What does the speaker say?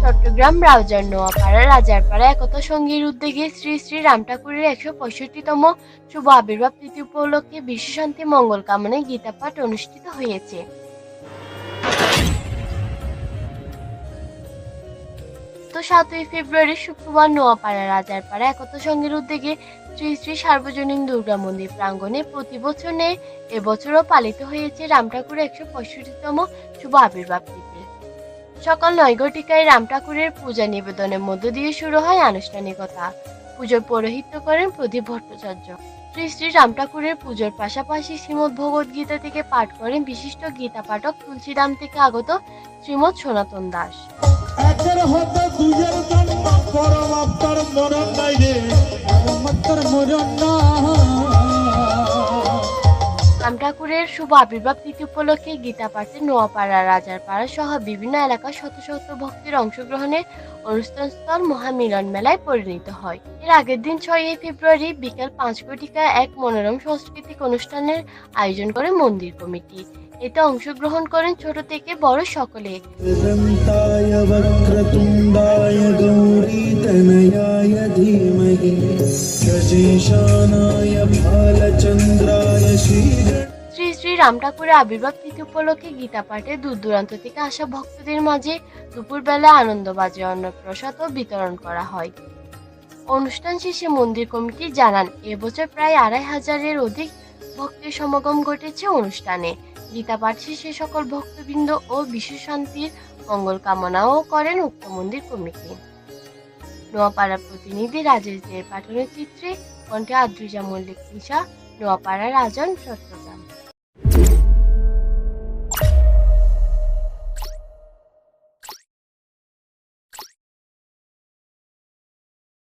Chittagong browser Noapara Rajarpara একতা সঙ্গীর উদ্যোগে শ্রী শ্রী রাম ঠাকুরের ১৬৫তম শুভ আবির্ভাব তিথি উপলক্ষে বিশ্বশান্তি মঙ্গল কামনায় গীতা পাঠ অনুষ্ঠিত হয়েছে। তো ৭ই ফেব্রুয়ারি শুক্রবার নোয়াপাড়া রাজারপাড়া একতা সঙ্গীর উদ্যোগে শ্রী শ্রী সার্বজনীন দুর্গা মন্দির প্রাঙ্গণে প্রতি বছর নেই এবছরও পালিত হয়েছে রাম ঠাকুরের ১৬৫তম শুভ আবির্ভাব তিথি। সকাল ৯ ঘটিকায় রাম ঠাকুরের পূজা নিবেদনের মধ্য দিয়ে শুরু হয় আনুষ্ঠানিকতা। পুজোর পৌরোহিত্য করেন প্রদীপ ভট্টাচার্য। শ্রী শ্রী রাম ঠাকুরের পুজোর পাশাপাশি শ্রীমদ্ ভগবদ গীতা থেকে পাঠ করেন বিশিষ্ট গীতা পাঠক তুলসীরাম থেকে আগত শ্রীমৎ সনাতন দাস। একের হতে দুজের জন্য পরমাত্মার মরণ নাই রে, পরমাত্মার মরণ না। রাম ঠাকুরের শুভ আবির্ভাব তিথি উপলক্ষে গীতা পাঠে নোয়াপাড়া রাজারপাড়া সহ বিভিন্ন এলাকার শত শত ভক্তের অংশগ্রহণে অনুষ্ঠানস্থল মহামিলন মেলায় পরিণত হয়। এর আগের দিন ৬ই ফেব্রুয়ারি বিকেল ৫ ঘটিকায় এক মনোরম সাংস্কৃতিক অনুষ্ঠানের আয়োজন করে মন্দির কমিটি। এতে অংশগ্রহণ করেন ছোট থেকে বড় সকলে। দন্তায় বক্রতুণ্ডায় গৌরীতনয়ায় ধীমহি গজেশানায় ভালচন্দ্রায় শ্রী শ্রী শ্রী রাম ঠাকুরের আবির্ভাব তিথি উপলক্ষে গীতা পাঠে দূর দূরান্ত থেকে আসা ভক্তদের মাঝে দুপুরবেলা আনন্দবাজার অন্নপ্রসাদ ও বিতরণ করা হয়। অনুষ্ঠান শেষে মন্দির কমিটি জানান, এবছর প্রায় ২৫০০-এর অধিক ভক্তের সমাগম ঘটেছে অনুষ্ঠানে। গীতা পাঠ শেষে সকল ভক্তবৃন্দ ও বিশ্ব শান্তির মঙ্গল কামনাও করেন উক্ত মন্দির কমিটি। নোয়াপাড়া প্রতিনিধি রাজেশ দের পাঠানো চিত্রে কণ্ঠে আদ্রিজা মল্লিক, নোয়াপাড়া রাজন, চট্টগ্রাম।